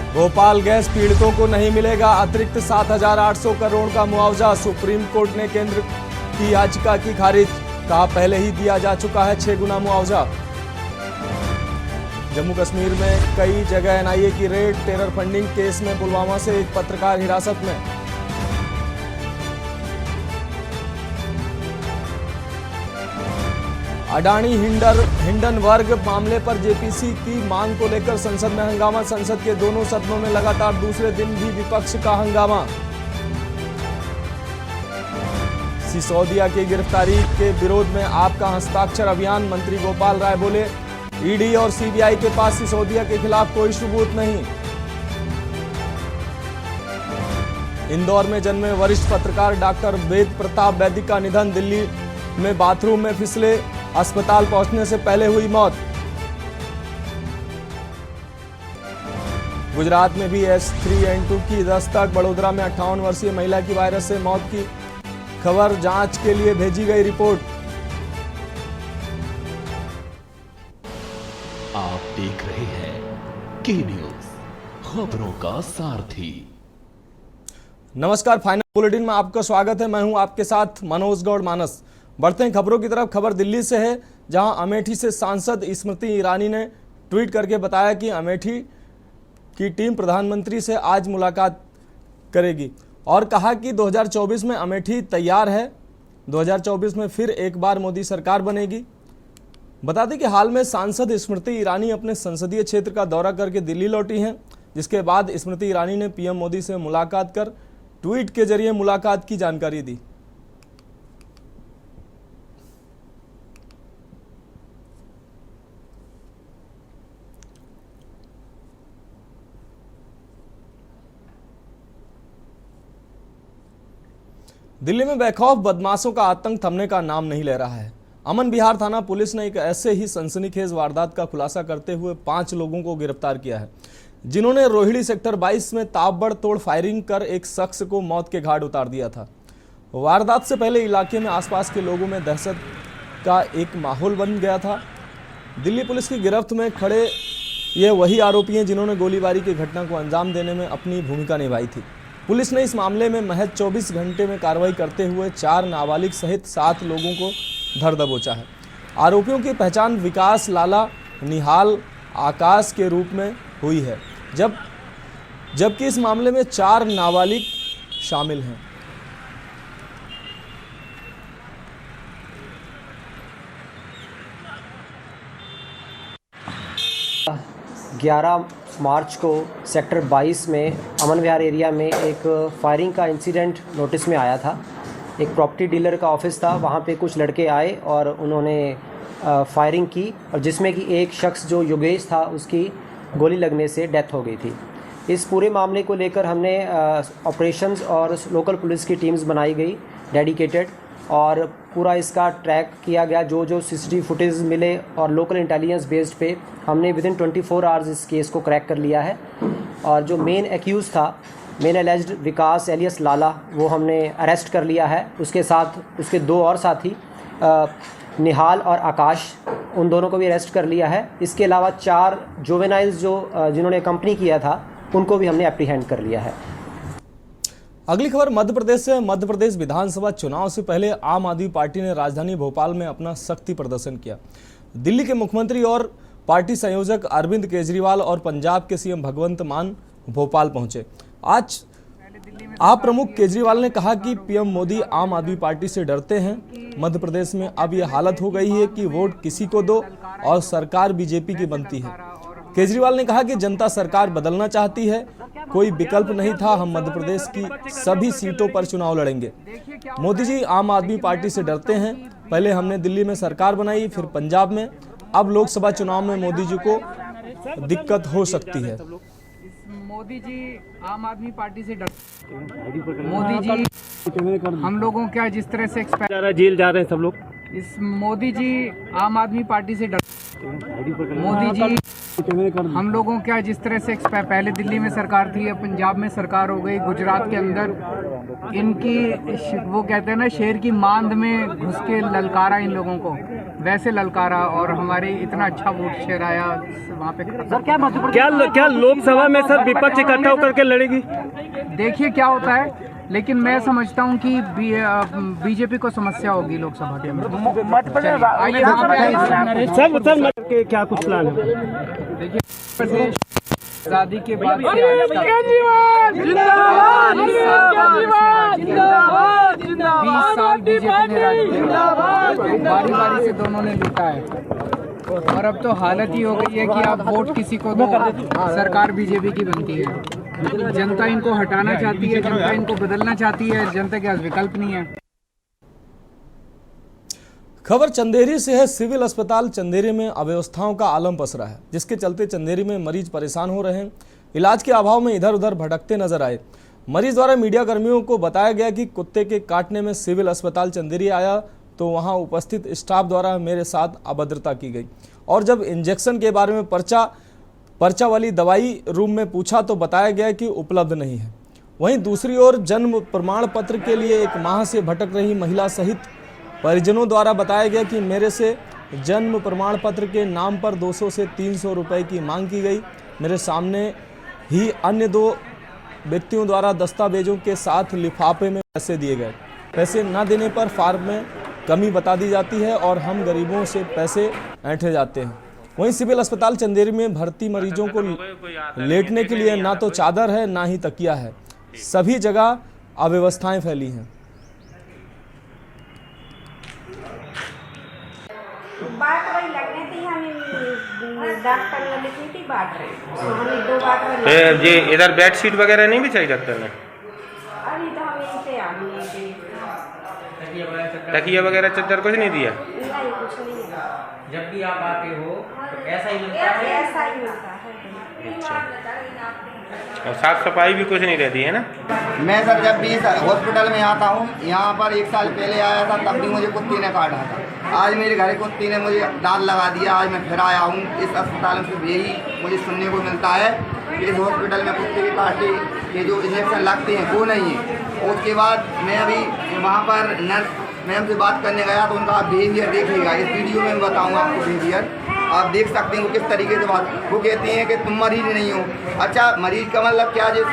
Bhopal gas पीड़ितों को नहीं मिलेगा अतिरिक्त 7,800 करोड़ का मुआवजा। सुप्रीम कोर्ट ने केंद्र की याचिका की खारिज, कहा पहले ही दिया जा चुका है 6 गुना मुआवजा। जम्मू कश्मीर में कई जगह एनआईए की रेड, टेरर फंडिंग केस में पुलवामा से एक पत्रकार हिरासत में। अडानी हिंडनबर्ग मामले पर जेपीसी की मांग को लेकर संसद में हंगामा। संसद के दोनों सदनों में लगातार दूसरे दिन भी विपक्ष का हंगामा। सिसोदिया की गिरफ्तारी के विरोध में आपका हस्ताक्षर अभियान, मंत्री गोपाल राय बोले ईडी और सीबीआई के पास सिसोदिया के खिलाफ कोई सबूत नहीं। इंदौर में जन्मे वरिष्ठ पत्रकार डॉक्टर वेद प्रताप वैदिक का निधन। दिल्ली में बाथरूम में फिसले, अस्पताल पहुंचने से पहले हुई मौत। गुजरात में भी H3N2 की दस्तक। बड़ोदरा में 58 वर्षीय महिला की वायरस से मौत की खबर, जांच के लिए भेजी गई रिपोर्ट। आप देख रहे हैं के न्यूज, खबरों का सारथी। नमस्कार, फाइनल बुलेटिन में आपका स्वागत है। मैं हूं आपके साथ मनोज गौड़ मानस। बढ़ते हैं खबरों की तरफ। खबर दिल्ली से है, जहां अमेठी से सांसद स्मृति ईरानी ने ट्वीट करके बताया कि अमेठी की टीम प्रधानमंत्री से आज मुलाकात करेगी और कहा कि 2024 में अमेठी तैयार है। 2024 में फिर एक बार मोदी सरकार बनेगी। बता दें कि हाल में सांसद स्मृति ईरानी अपने संसदीय क्षेत्र का दौरा करके दिल्ली लौटी हैं, जिसके बाद स्मृति ईरानी ने पीएम मोदी से मुलाकात कर ट्वीट के जरिए मुलाकात की जानकारी दी। दिल्ली में बेखौफ बदमाशों का आतंक थमने का नाम नहीं ले रहा है। अमन विहार थाना पुलिस ने एक ऐसे ही सनसनीखेज वारदात का खुलासा करते हुए 5 लोगों को गिरफ्तार किया है, जिन्होंने रोहिणी सेक्टर 22 में ताबड़तोड़ फायरिंग कर एक शख्स को मौत के घाट उतार दिया था। वारदात से पहले इलाके में आसपास के लोगों में दहशत का एक माहौल बन गया था। दिल्ली पुलिस की गिरफ्त में खड़े ये वही आरोपी हैं जिन्होंने गोलीबारी की घटना को अंजाम देने में अपनी भूमिका निभाई थी। पुलिस ने इस मामले में महज 24 घंटे में कार्रवाई करते हुए 4 नाबालिग सहित 7 लोगों को धर दबोचा है। आरोपियों की पहचान विकास, लाला, निहाल, आकाश के रूप में हुई है, जबकि इस मामले में 4 नाबालिग शामिल हैं। ग्यारह मार्च को सेक्टर 22 में अमन विहार एरिया में एक फायरिंग का इंसिडेंट नोटिस में आया था। एक प्रॉपर्टी डीलर का ऑफिस था, वहाँ पे कुछ लड़के आए और उन्होंने फायरिंग की, और जिसमें कि एक शख्स जो योगेश था उसकी गोली लगने से डेथ हो गई थी। इस पूरे मामले को लेकर हमने ऑपरेशंस और लोकल पुलिस की टीम्स बनाई गई डेडिकेटेड, और पूरा इसका ट्रैक किया गया। जो जो सीसीटीवी फुटेज मिले और लोकल इंटेलिजेंस बेस्ड पे हमने विदिन 24 आवर्स इस केस को क्रैक कर लिया है। और जो मेन एक्यूज़ था, मेन एलिज्ड विकास एलियस लाला, वो हमने अरेस्ट कर लिया है। उसके साथ उसके 2 और साथी निहाल और आकाश, उन दोनों को भी अरेस्ट कर लिया है। इसके अलावा 4 जुवेनाइल्स जिन्होंने कंपनी किया था, उनको भी हमने एप्रीहेंड कर लिया है। अगली खबर मध्य प्रदेश से। मध्य प्रदेश विधानसभा चुनाव से पहले आम आदमी पार्टी ने राजधानी भोपाल में अपना शक्ति प्रदर्शन किया। दिल्ली के मुख्यमंत्री और पार्टी संयोजक अरविंद केजरीवाल और पंजाब के सीएम भगवंत मान भोपाल पहुंचे। आज आप प्रमुख केजरीवाल ने कहा कि पीएम मोदी आम आदमी पार्टी से डरते हैं। मध्य प्रदेश में अब यह हालत हो गई है कि वोट किसी को दो और सरकार बीजेपी की बनती है। केजरीवाल ने कहा कि जनता सरकार बदलना चाहती है, कोई विकल्प नहीं था। हम मध्य प्रदेश की सभी सीटों पर चुनाव लड़ेंगे। मोदी जी आम आदमी पार्टी से डरते हैं। पहले हमने दिल्ली में सरकार बनाई, फिर पंजाब में, अब लोकसभा चुनाव में मोदी जी को दिक्कत हो सकती है। मोदी जी आम आदमी पार्टी से मोदी जी हम लोगों क्या जिस तरह से जेल जा रहे हैं सब लोग। इस मोदी जी आम आदमी पार्टी से मोदी जी हम लोगों क्या जिस तरह से पहले दिल्ली में सरकार थी, अब पंजाब में सरकार हो गई, गुजरात के अंदर इनकी वो कहते हैं ना शेर की मांद में घुस के ललकारा इन लोगों को, वैसे ललकारा और हमारे इतना अच्छा वोट शेयर आया वहाँ पे। सर क्या लोकसभा में सर विपक्ष इकट्ठा होकर के लड़ेगी? देखिए क्या होता है, लेकिन मैं समझता हूँ कि बीजेपी को समस्या होगी लोकसभा के अंदर। आइए सर के क्या कुछ प्लान है? देखिए आजादी के बाद 20 साल बीजेपी ने राज किया, बारी बारी से दोनों ने लूटा है और अब तो हालत ही हो गई है कि आप वोट किसी को दो, सरकार बीजेपी की बनती है। जनता इनको हटाना चाहती है, जनता इनको बदलना चाहती है, जनता के पास विकल्प नहीं है। खबर चंदेरी से है। सिविल अस्पताल चंदेरी में अव्यवस्थाओं का आलम पसरा है, जिसके चलते चंदेरी में मरीज परेशान हो रहे हैं। इलाज के अभाव में इधर उधर भटकते नजर आए। मरीज द्वारा मीडिया कर्मियों को बताया गया कि कुत्ते के काटने में सिविल अस्पताल चंदेरी आया तो वहां उपस्थित स्टाफ द्वारा मेरे साथ अभद्रता की गई और जब इंजेक्शन के बारे में पर्चा वाली दवाई रूम में पूछा तो बताया गया कि उपलब्ध नहीं है। वहीं दूसरी ओर जन्म प्रमाण पत्र के लिए 1 माह से भटक रही महिला सहित परिजनों द्वारा बताया गया कि मेरे से जन्म प्रमाण पत्र के नाम पर 200 से 300 रुपए की मांग की गई। मेरे सामने ही अन्य 2 व्यक्तियों द्वारा दस्तावेजों के साथ लिफाफे में पैसे दिए गए। पैसे न देने पर फार्म में कमी बता दी जाती है और हम गरीबों से पैसे ऐंठे जाते हैं। वहीं सिविल अस्पताल चंदेरी में भर्ती मरीजों को लेटने के लिए ना तो चादर है ना ही तकिया है। सभी जगह अव्यवस्थाएं फैली हैं। बात वही लगने थी, हमें डॉक्टर ने लिखी थी बात रही, तो हमें 2 बात जी इधर बेड शीट वगैरह नहीं बिछाई डॉक्टर ने? अभी तो हम यहीं पे आ गए, तकिया वगैरह चद्दर कुछ नहीं दिया? नहीं कुछ नहीं है। जब भी आप आते हो तो ऐसा ही लगता है, ऐसा ही होता है। और साफ सफाई भी कुछ नहीं रहती है ना? मैं सर जब भी हॉस्पिटल में आता हूँ, यहाँ पर 1 साल पहले आया था, तब भी मुझे कुत्ते ने काटा था। आज मेरे घर कुत्ते ने मुझे दांत लगा दिया। आज मैं फिर आया हूँ इस अस्पताल में, सिर्फ यही मुझे सुनने को मिलता है कि इस हॉस्पिटल में कुत्ते के काटे के जो इंजेक्शन लगते हैं वो नहीं है। उसके बाद मैं अभी वहाँ पर नर्स मैम से बात करने गया तो उनका बिहेवियर देखिएगा, इस वीडियो में बताऊँगा आपको बिहेवियर, आप देख सकते हैं वो किस तरीके से बात। वो कहती हैं कि तुम मरीज नहीं हो। अच्छा मरीज का मतलब क्या, जो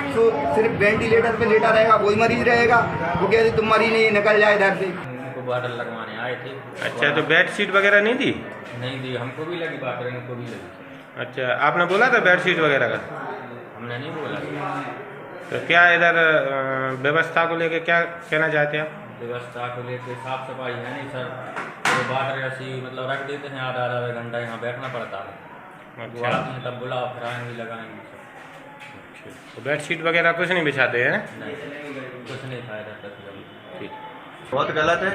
सिर्फ वेंटिलेटर पे लेटा रहेगा वही मरीज रहेगा? वो कहती तुम मरीज नहीं, निकल जाए इधर से। बॉटल लगवाने आए थे। अच्छा तो बेड शीट वगैरह नहीं दी? नहीं दी, हमको भी लगी बॉटल, इनको भी लगी। अच्छा आपने बोला था बेड शीट वगैरह का? हमने नहीं बोला। तो क्या इधर व्यवस्था को लेके क्या कहना चाहते हैं आप? व्यवस्था को लेके साफ सफाई है नहीं सर, तो बॉटल ऐसी मतलब रख देते हैं, आधा घंटा यहाँ बैठना पड़ता है। अच्छा तब बुलाओ फिर आएंगे लगाएंगे। तो बेड शीट वगैरह कुछ नहीं बिछाते हैं? नहीं कुछ नहीं फायदा तक। ठीक, बहुत गलत है।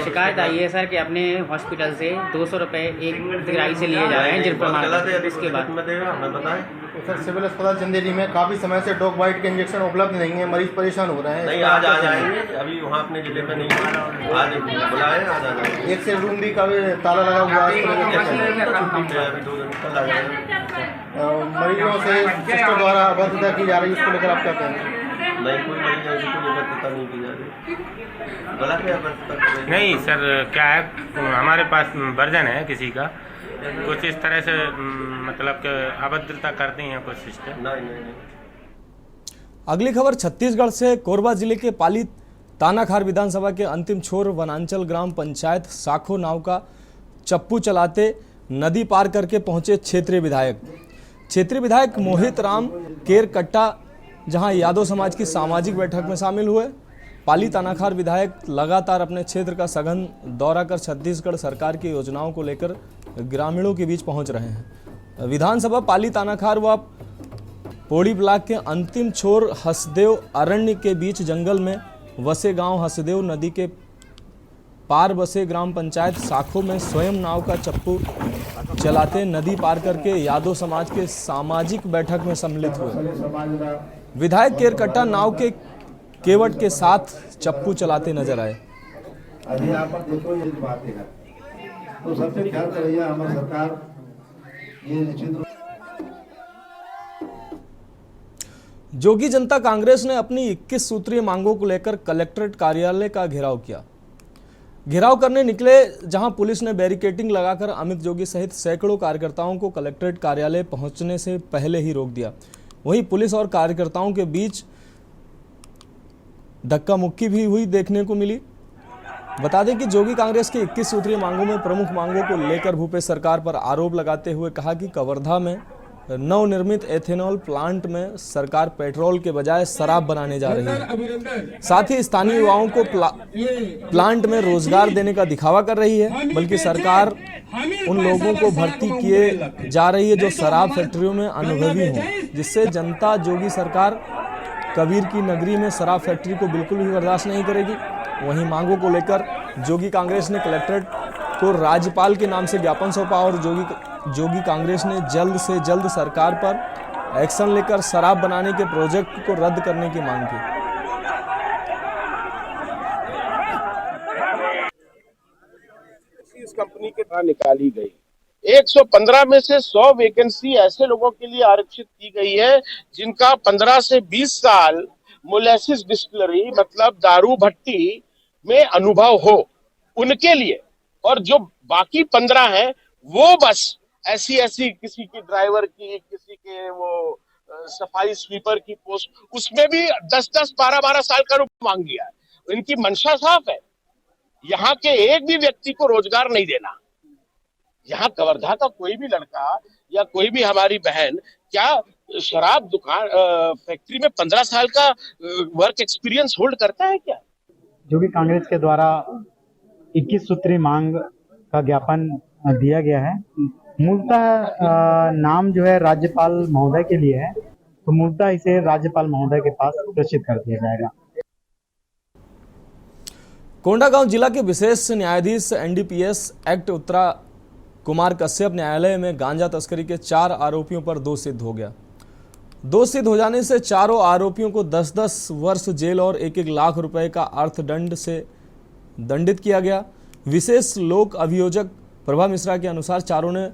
शिकायत आई है सर कि अपने हॉस्पिटल से 200 रुपये एक दिगाई से लिए जा रहे हैं जिन प्रमाण इसके बाद हमें बताएं। सर सिविल अस्पताल चंदेरी में काफ़ी समय से डॉग बाइट के इंजेक्शन उपलब्ध नहीं है, मरीज परेशान हो रहे हैं। नहीं आज आ जाएंगे, अभी वहाँ अपने जिले में नहीं, आज बुलाए आ जाना। एक से रूम भी का ताला लगा हुआ है, अभी 2 दिन कल आ जाएगा। मरीजों से सिस्टर द्वारा अभद्रता की जा रही है, उसको लेकर आप क्या कहेंगे? नहीं कोई मरीज है जिसको अभद्रता नहीं की जा रही, गलत है अभद्रता। नहीं सर क्या है हमारे पास वर्जन है किसी का कुछ इस तरह से मतलब कि अभद्रता करती हैं कुछ सिस्टर। नहीं। अगली खबर छत्तीसगढ़ से। कोरबा जिले के पाली तानाखार विधानसभा के अंतिम छोर वनांचल ग्राम पंचायत साखो नाव का चप्पू चलाते नदी पार करके पहुंचे क्षेत्रीय विधायक मोहित राम केरकट्टा, जहां यादव समाज की सामाजिक बैठक में शामिल हुए। पाली तानाखार विधायक लगातार अपने क्षेत्र का सघन दौरा कर छत्तीसगढ़ सरकार की योजनाओं को लेकर ग्रामीणों के बीच पहुंच रहे हैं। विधानसभा पाली तानाखार व पोड़ी ब्लॉक के अंतिम छोर हसदेव अरण्य के बीच जंगल में वसे गांव हसदेव नदी के पार बसे ग्राम पंचायत साखो में स्वयं नाव का चप्पू चलाते नदी पार करके यादव समाज के सामाजिक बैठक में सम्मिलित हुए। विधायक केरकट्टा नाव के केवट के साथ चप्पू चलाते नजर आए। तो सबसे ख्याल रहिए, हमारी सरकार ये निश्चित रूप जोगी जनता कांग्रेस ने अपनी 21 सूत्रीय मांगों को लेकर कलेक्ट्रेट कार्यालय का घेराव किया। घेराव करने निकले जहां पुलिस ने बैरिकेडिंग लगाकर अमित जोगी सहित सैकड़ों कार्यकर्ताओं को कलेक्ट्रेट कार्यालय पहुंचने से पहले ही रोक दिया। वहीं पुलिस और कार्यकर्ताओं के बीच धक्का मुक्की भी हुई देखने को मिली। बता दें कि जोगी कांग्रेस की 21 सूत्रीय मांगों में प्रमुख मांगों को लेकर भूपेश सरकार पर आरोप लगाते हुए कहा कि कवर्धा में नवनिर्मित एथेनॉल प्लांट में सरकार पेट्रोल के बजाय शराब बनाने जा रही है। साथ ही स्थानीय युवाओं को प्लांट में रोजगार देने का दिखावा कर रही है, बल्कि सरकार उन लोगों को भर्ती किए जा रही है जो शराब फैक्ट्रियों में अनुभवी हों, जिससे जनता जोगी सरकार कबीर की नगरी में शराब फैक्ट्री को बिल्कुल भी बर्दाश्त नहीं करेगी। वहीं मांगों को लेकर जोगी कांग्रेस ने कलेक्ट्रेट को राज्यपाल के नाम से ज्ञापन सौंपा और जोगी कांग्रेस ने जल्द से जल्द सरकार पर एक्शन लेकर शराब बनाने के प्रोजेक्ट को रद्द करने की मांग की। इस कंपनी के द्वारा निकाली गई 115 में से 100 वैकेंसी ऐसे लोगों के लिए आरक्षित की गई है जिनका 15 से 20 साल मोलेसिस डिस्टिलरी मतलब दारू भट्टी में अनुभव हो, उनके लिए। और जो बाकी 15 हैं वो बस ऐसी किसी की ड्राइवर की, किसी के वो सफाई स्वीपर की पोस्ट, उसमें भी 10-10, 12-12 साल का मांग लिया है। इनकी मंशा साफ है, यहाँ के एक भी व्यक्ति को रोजगार नहीं देना। यहाँ कवर्धा का कोई भी लड़का या कोई भी हमारी बहन क्या शराब दुकान फैक्ट्री में 15 साल का वर्क एक्सपीरियंस होल्ड करता है क्या? जोगी कांग्रेस के द्वारा 21 सूत्री मांग का ज्ञापन दिया गया है। मूलतः नाम जो है राज्यपाल महोदय के लिए है, तो मूलतः इसे राज्यपाल महोदय के पास प्रेषित कर दिया जाएगा। कोंडागांव जिला के विशेष न्यायाधीश एनडीपीएस एक्ट उत्तरा कुमार कश्यप न्यायालय में गांजा तस्करी के 4 आरोपियों पर दोष सिद्ध हो गया। दोष सिद्ध हो जाने से चारों आरोपियों को 10-10 वर्ष जेल और 1-1 लाख रुपए का अर्थदंड से दंडित किया गया। विशेष लोक अभियोजक प्रभा मिश्रा के अनुसार चारों ने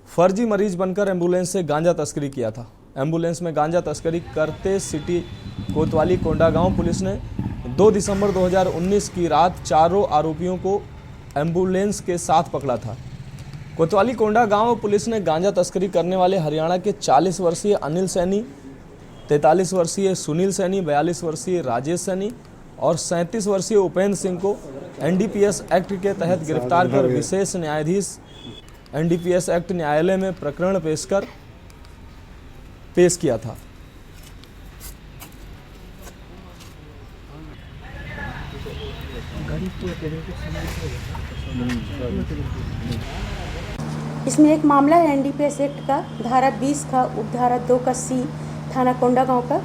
फर्जी मरीज बनकर एम्बुलेंस से गांजा तस्करी किया था। एम्बुलेंस में गांजा तस्करी करते सिटी कोतवाली कोंडागांव पुलिस ने 2 दिसंबर 2019 की रात चारों आरोपियों को एम्बुलेंस के साथ पकड़ा था। कोतवाली कोंडागांव पुलिस ने गांजा तस्करी करने वाले हरियाणा के 40 वर्षीय अनिल सैनी, 43 वर्षीय सुनील सैनी, 42 वर्षीय राजेश सैनी और 37 वर्षीय उपेंद्र सिंह को एनडीपीएस एक्ट के तहत गिरफ्तार कर विशेष न्यायाधीश एनडीपीएस एक्ट न्यायालय में प्रकरण पेश किया था। इसमें एक मामला है एनडीपीएस एक्ट का धारा 20 का उपधारा 2 का सी थाना कोंडागांव का,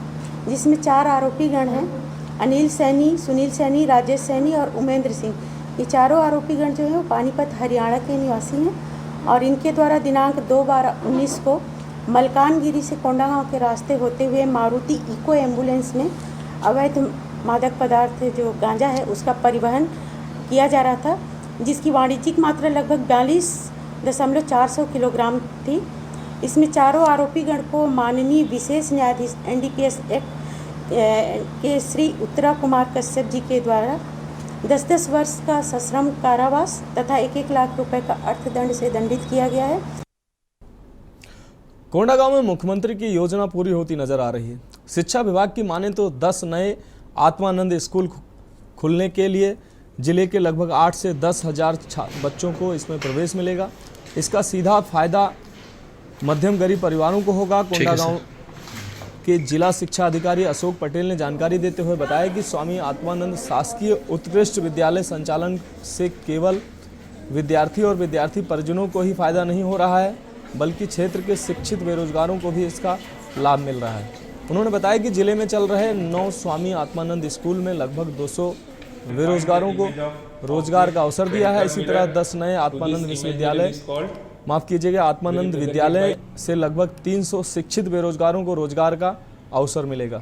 जिसमें 4 आरोपी गण हैं, अनिल सैनी, सुनील सैनी, राजेश सैनी और उमेंद्र सिंह। ये चारों आरोपी गण जो है वो पानीपत हरियाणा के निवासी हैं और इनके द्वारा दिनांक 2/12/19 को मलकानगिरी से कोंडागांव के रास्ते होते हुए मारुति इको एम्बुलेंस में अवैध मादक पदार्थ जो गांजा है उसका परिवहन किया जा रहा था, जिसकी वाणिज्यिक मात्रा लगभग 42.4 किलोग्राम थी। इसमें चारों आरोपी गण को माननीय विशेष न्यायाधीश एनडीपीएस एक्ट के श्री उत्तरा कुमार कश्यप जी के द्वारा 10-10 वर्ष का सश्रम कारावास तथा 1-1 लाख रुपए का अर्थदंड से दंडित किया गया है। कोंडागांव में मुख्यमंत्री की योजना पूरी होती नजर आ रही है। शिक्षा विभाग की माने तो 10 नए आत्मानंद स्कूल खुलने के लिए जिले के लगभग 8 से 10 हजार बच्चों को इसमें प्रवेश मिलेगा। इसका सीधा फायदा मध्यम गरीब परिवारों को होगा। कोंडागांव के जिला शिक्षा अधिकारी अशोक पटेल ने जानकारी देते हुए बताया कि स्वामी आत्मानंद शासकीय उत्कृष्ट विद्यालय संचालन से केवल विद्यार्थी और विद्यार्थी परिजनों को ही फायदा नहीं हो रहा है, बल्कि क्षेत्र के शिक्षित बेरोजगारों को भी इसका लाभ मिल रहा है। उन्होंने बताया कि जिले में चल रहे 9 स्वामी आत्मानंद स्कूल में लगभग 200 बेरोजगारों को रोजगार का अवसर दिया है। इसी तरह 10 नए आत्मानंद विश्वविद्यालय आत्मानंद विद्यालय से लगभग 300 शिक्षित बेरोजगारों को रोजगार का अवसर मिलेगा।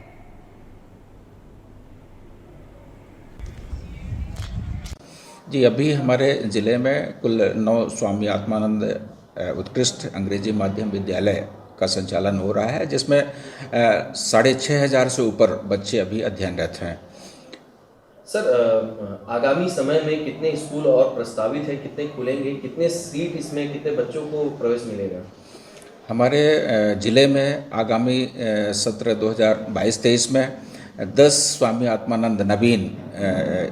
जी, अभी हमारे ज़िले में कुल 9 स्वामी आत्मानंद उत्कृष्ट अंग्रेजी माध्यम विद्यालय का संचालन हो रहा है, जिसमें 6,500 से ऊपर बच्चे अभी अध्ययनरत हैं। सर, आगामी समय में कितने स्कूल और प्रस्तावित है, कितने खुलेंगे, कितने सीट इसमें, कितने बच्चों को प्रवेश मिलेगा? हमारे ज़िले में आगामी सत्र 2022-23 में 10 स्वामी आत्मानंद नवीन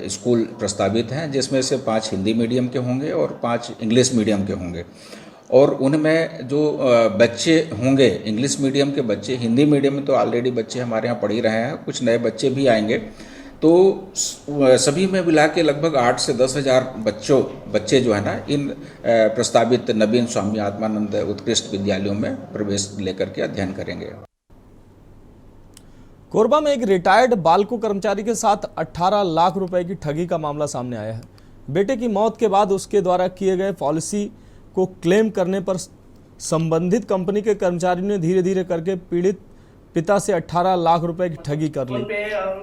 स्कूल प्रस्तावित हैं, जिसमें से 5 हिंदी मीडियम के होंगे और 5 इंग्लिश मीडियम के होंगे। और उनमें जो बच्चे होंगे इंग्लिश मीडियम के बच्चे, हिंदी मीडियम में तो ऑलरेडी बच्चे हमारे यहाँ पढ़ ही रहे हैं, कुछ नए बच्चे भी आएंगे, तो सभी में मिला के लगभग 8 से 10 हज़ार बच्चे जो है ना इन प्रस्तावित नवीन स्वामी आत्मानंद उत्कृष्ट विद्यालयों में प्रवेश लेकर के अध्ययन करेंगे। कोरबा में एक रिटायर्ड बाल्को कर्मचारी के साथ 18 लाख रुपए की ठगी का मामला सामने आया है। बेटे की मौत के बाद उसके द्वारा किए गए पॉलिसी को क्लेम करने पर संबंधित कंपनी के कर्मचारी ने धीरे धीरे करके पीड़ित पिता से 18 लाख रुपए की ठगी कर ली।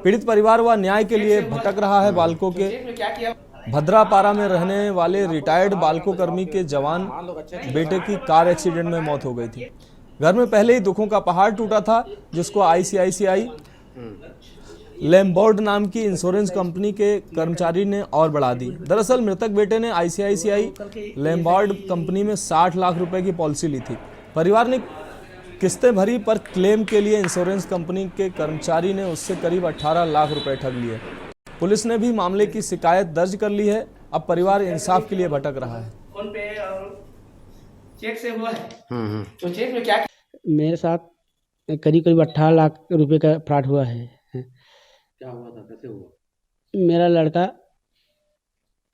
पीड़ित परिवार व न्याय के लिए भटक रहा है। बाल्को के भद्रापारा में रहने वाले रिटायर्ड बाल्को कर्मी के जवान बेटे की कार एक्सीडेंट में मौत हो गई थी। घर में पहले ही दुखों का पहाड़ टूटा था, जिसको ICICI लैम्बोर्ड नाम की इंश्योरेंस कंपनी के कर्मचारी ने और बढ़ा दी। दरअसल मृतक बेटे ने ICICI लैम्बोर्ड कंपनी में 60 लाख रुपए की पॉलिसी ली थी। परिवार ने किस्तें भरी, पर क्लेम के लिए इंश्योरेंस कंपनी के कर्मचारी ने उससे करीब 18 लाख रुपए ठग लिए। पुलिस ने भी मामले की शिकायत दर्ज कर ली है। अब परिवार इंसाफ के लिए भटक रहा है। चेक से हुआ है तो चेक में क्या? मेरे साथ करीब 18 लाख रुपए का फ्रॉड हुआ है। क्या हुआ था, कैसे हुआ? मेरा लड़का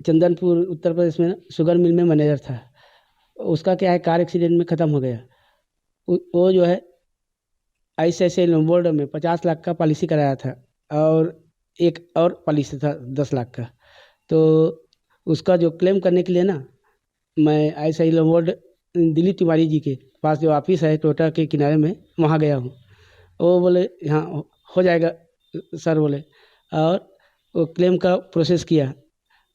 चंदनपुर उत्तर प्रदेश में शुगर मिल में मैनेजर था। उसका क्या है, कार एक्सीडेंट में ख़त्म हो गया। वो जो है ICICI लैम्बोर्ड में 50 लाख का पॉलिसी कराया था और एक और पॉलिसी था 10 लाख का। तो उसका जो क्लेम करने के लिए ना, मैं ICICI लैम्बोर्ड दिलीप तिवारी जी के पास जो ऑफिस है टोटा के किनारे में, वहाँ गया हूँ। वो बोले यहाँ हो जाएगा सर बोले, और वो क्लेम का प्रोसेस किया।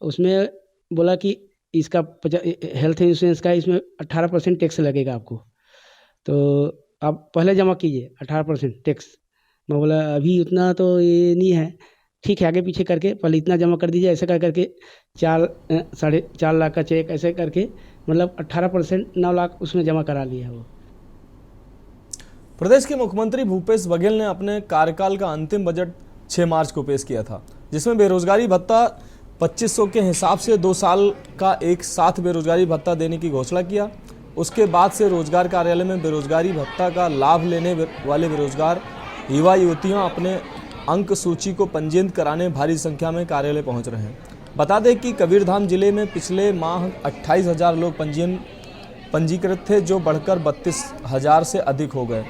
उसमें बोला कि इसका हेल्थ इंश्योरेंस का इसमें 18% टैक्स लगेगा आपको, तो आप पहले जमा कीजिए 18% टैक्स। मैं बोला अभी उतना तो ये नहीं है, ठीक है आगे पीछे करके पहले इतना जमा कर दीजिए। ऐसे कर करके 4.5 लाख का चेक ऐसे करके मतलब 18% 9 लाख उसमें जमा करा लिया है वो। प्रदेश के मुख्यमंत्री भूपेश बघेल ने अपने कार्यकाल का अंतिम बजट 6 मार्च को पेश किया था, जिसमें बेरोजगारी भत्ता 2500 के हिसाब से 2 साल का एक साथ बेरोजगारी भत्ता देने की घोषणा किया। उसके बाद से रोजगार कार्यालय में बेरोजगारी भत्ता का लाभ लेने वाले बेरोजगार युवा युवतियां अपने अंक सूची को पंजीकृत कराने भारी संख्या में कार्यालय पहुंच रहे हैं। बता दें कि कबीरधाम जिले में पिछले माह 28,000 लोग पंजीकृत थे, जो बढ़कर 32,000 से अधिक हो गए।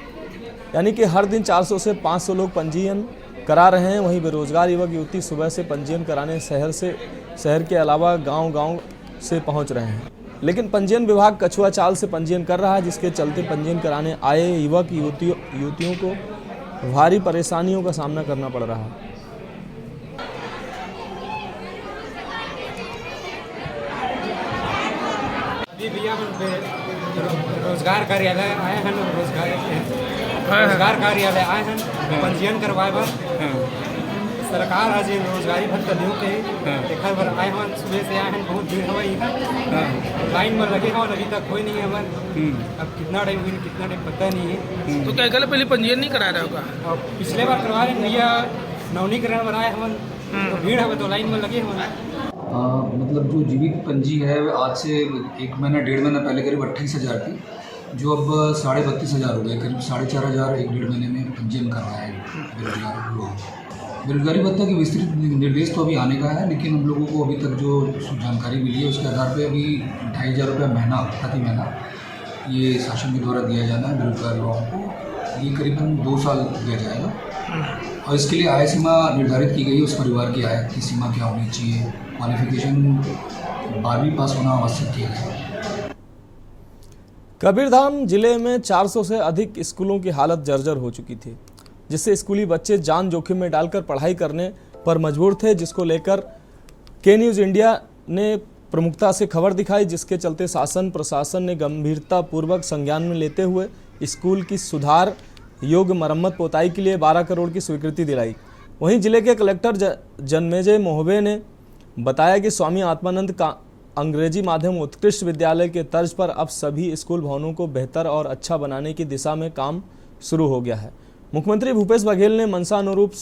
यानी कि हर दिन 400 से 500 लोग पंजीयन करा रहे हैं। वहीं बेरोजगार युवक युवती सुबह से पंजीयन कराने शहर के अलावा गांव से पहुंच रहे हैं, लेकिन पंजीयन विभाग कछुआ चाल से पंजीयन कर रहा है, जिसके चलते पंजीयन कराने आए युवक युवतियों को भारी परेशानियों का सामना करना पड़ रहा है। रोजगार कार्यालय आए हैं, रोजगार कार्यालय आए हैं पंजीयन करवाए बर। सरकार आज रोजगारी भत्ता दियो के देखा बर आए हैं, सुबह से आए हैं, बहुत भीड़ हवाई है, लाइन में लगे हैं, अभी तक कोई नहीं है हमारे। अब कितना टाइम हुई कितना टाइम पता नहीं है। तो क्या कल पहले पंजीयन नहीं कराया रहा होगा? और पिछले बार करवा रहे भैया, नवनीकरण बनाए हम, तो भीड़ है तो लाइन में लगे हैं। मतलब जो जीवित पंजी है आज से 1 महीना 1.5 महीना पहले करीब 28,000 थी, जो अब 32,500 हो गए। करीब 4,500 1.5 महीने में पंजीयन कर रहा है बेरोजगार लोग। बेरोजगारी भत्ता की विस्तृत निर्देश तो अभी आने का है, लेकिन हम लोगों को अभी तक जो जानकारी मिली है उसके आधार पर अभी 2,500 रुपये महीना प्रति महीना ये शासन के द्वारा दिया जाना है बेरोजगार लोगों को। ये करीबन 2 साल दिया जाएगा और इसके लिए आय सीमा निर्धारित की गई है। उस परिवार की आय की सीमा क्या होनी चाहिए, क्वालिफिकेशन 12वीं पास होना आवश्यक किया गया। कबीरधाम जिले में 400 से अधिक स्कूलों की हालत जर्जर हो चुकी थी, जिससे स्कूली बच्चे जान जोखिम में डालकर पढ़ाई करने पर मजबूर थे, जिसको लेकर के न्यूज़ इंडिया ने प्रमुखता से खबर दिखाई, जिसके चलते शासन प्रशासन ने गंभीरतापूर्वक संज्ञान में लेते हुए स्कूल की सुधार योग्य मरम्मत पोताई के लिए 12 करोड़ की स्वीकृति दिलाई। वहीं जिले के कलेक्टर जन्मेजय मोहबे ने बताया कि स्वामी आत्मानंद का अंग्रेजी माध्यम उत्कृष्ट विद्यालय के तर्ज पर अब सभी स्कूल भवनों को बेहतर और अच्छा बनाने की दिशा में काम शुरू हो गया है। मुख्यमंत्री भूपेश बघेल ने मनसा अनुरूप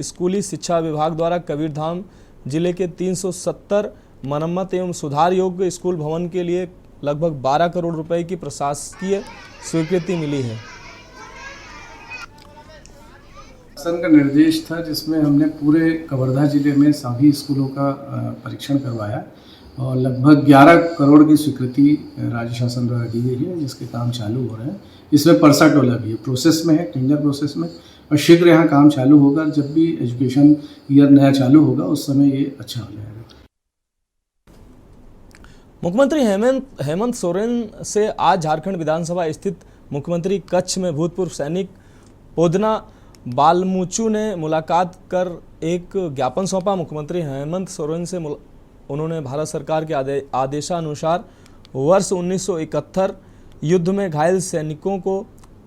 स्कूली शिक्षा विभाग द्वारा कबीरधाम जिले के 370 मरम्मत एवं सुधार योग्य स्कूल भवन के लिए लगभग 12 करोड़ रुपए की प्रशासकीय स्वीकृति मिली है। शासन का निर्देश था जिसमें हमने पूरे कवर्धा जिले में सभी स्कूलों का परीक्षण करवाया और लगभग 11 करोड़ की स्वीकृति राज्य शासन द्वारा दी गई है, जिसके काम चालू हो रहे हैं। इसमें परसा टोला भी है, प्रोसेस में है, टेंडर प्रोसेस में, और शीघ्र यहाँ काम चालू होगा। जब भी एजुकेशन ईयर नया चालू होगा उस समय ये अच्छा हो जाएगा। मुख्यमंत्री हेमंत सोरेन से आज झारखंड विधानसभा स्थित मुख्यमंत्री कक्ष में भूतपूर्व सैनिक पोदना बालमुचू ने मुलाकात कर एक ज्ञापन सौंपा। मुख्यमंत्री हेमंत सोरेन से उन्होंने भारत सरकार के आदेशानुसार वर्ष 1971 युद्ध में घायल सैनिकों को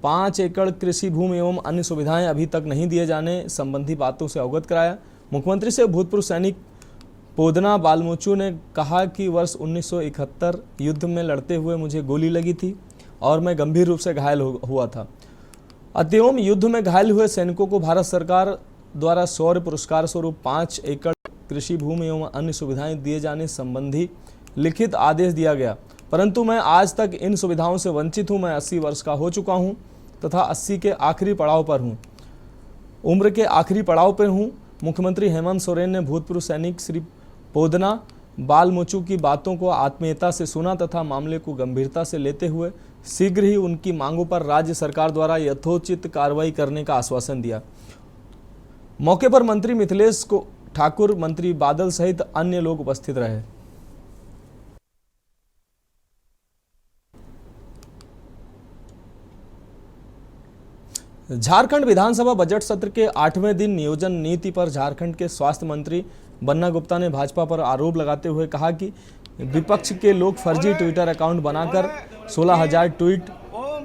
5 एकड़ कृषि भूमि एवं अन्य सुविधाएं अभी तक नहीं दिए जाने संबंधी बातों से अवगत कराया। मुख्यमंत्री से भूतपूर्व सैनिक पोदना बालमुचू ने कहा कि वर्ष 1971 युद्ध में लड़ते हुए मुझे गोली लगी थी और मैं गंभीर रूप से घायल हुआ था। अतएव युद्ध में घायल हुए सैनिकों को भारत सरकार द्वारा शौर्य पुरस्कार स्वरूप 5 एकड़ कृषि भूमि एवं अन्य सुविधाएं दिए जाने संबंधी लिखित आदेश दिया गया, परंतु मैं आज तक इन सुविधाओं से वंचित हूं। मैं 80 वर्ष का हो चुका हूं तथा 80 के आखिरी पड़ाव पर हूं, उम्र के आखिरी पड़ाव पर हूं। मुख्यमंत्री हेमंत सोरेन ने भूतपूर्व सैनिक श्री पोदना बालमुचू की बातों को आत्मीयता से सुना तथा मामले को गंभीरता से लेते हुए शीघ्र ही उनकी मांगों पर राज्य सरकार द्वारा यथोचित कार्रवाई करने का आश्वासन दिया। मौके पर मंत्री मिथिलेश ठाकुर, मंत्री बादल सहित अन्य लोग उपस्थित रहे। झारखंड विधानसभा बजट सत्र के 8वें दिन नियोजन नीति पर झारखंड के स्वास्थ्य मंत्री बन्ना गुप्ता ने भाजपा पर आरोप लगाते हुए कहा कि विपक्ष के लोग फर्जी ट्विटर अकाउंट बनाकर 16,000 ट्वीट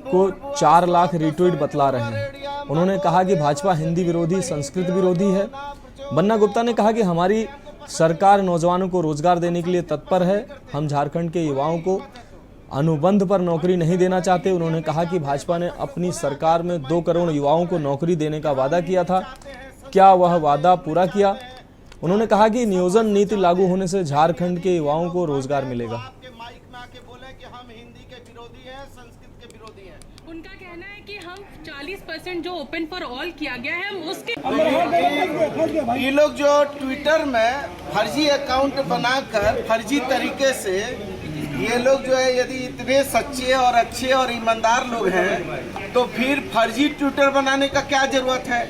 को 4 लाख रिट्वीट बतला रहे हैं। उन्होंने कहा कि भाजपा हिंदी विरोधी, संस्कृत विरोधी है। बन्ना गुप्ता ने कहा कि हमारी सरकार नौजवानों को रोजगार देने के लिए तत्पर है। हम झारखंड के युवाओं को अनुबंध पर नौकरी नहीं देना चाहते। उन्होंने कहा कि भाजपा ने अपनी सरकार में 2 करोड़ युवाओं को नौकरी देने का वादा किया था, क्या वह वादा पूरा किया? उन्होंने कहा कि नियोजन नीति लागू होने से झारखंड के युवाओं को रोजगार मिलेगा। उनका कहना है कि हम 40% जो ओपन फॉर ऑल किया गया है हम उसके ये लोग जो ट्विटर में फर्जी अकाउंट बनाकर फर्जी तरीके से ये लोग जो है यदि इतने सच्चे और अच्छे और ईमानदार लोग हैं तो फिर फर्जी ट्विटर बनाने का क्या जरूरत है?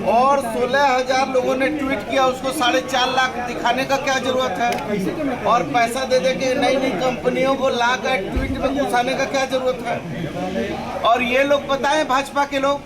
और 16,000 लोगों ने ट्वीट किया, उसको 4.5 लाख दिखाने का क्या जरूरत है? और पैसा दे दे के नई नई कंपनियों को ला कर ट्वीट में घुसाने का क्या जरूरत है? और ये लोग बताएं भाजपा के लोग,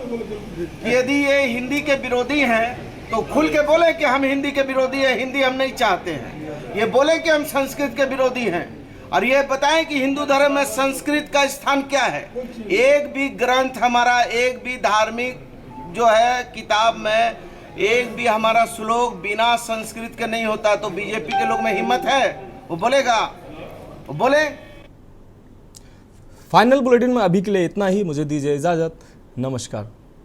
यदि ये हिंदी के विरोधी हैं तो खुल के बोले कि हम हिंदी के विरोधी हैं, हिंदी हम नहीं चाहते हैं। ये बोले कि हम संस्कृत के विरोधी हैं, और ये बताएं कि हिंदू धर्म में संस्कृत का स्थान क्या है। एक भी ग्रंथ हमारा, एक भी धार्मिक जो है किताब में एक भी हमारा श्लोक बिना संस्कृत के नहीं होता। तो बीजेपी के लोग में हिम्मत है, वो बोलेगा, वो बोले। फाइनल बुलेटिन में अभी के लिए इतना ही। मुझे दीजिए इजाजत। नमस्कार।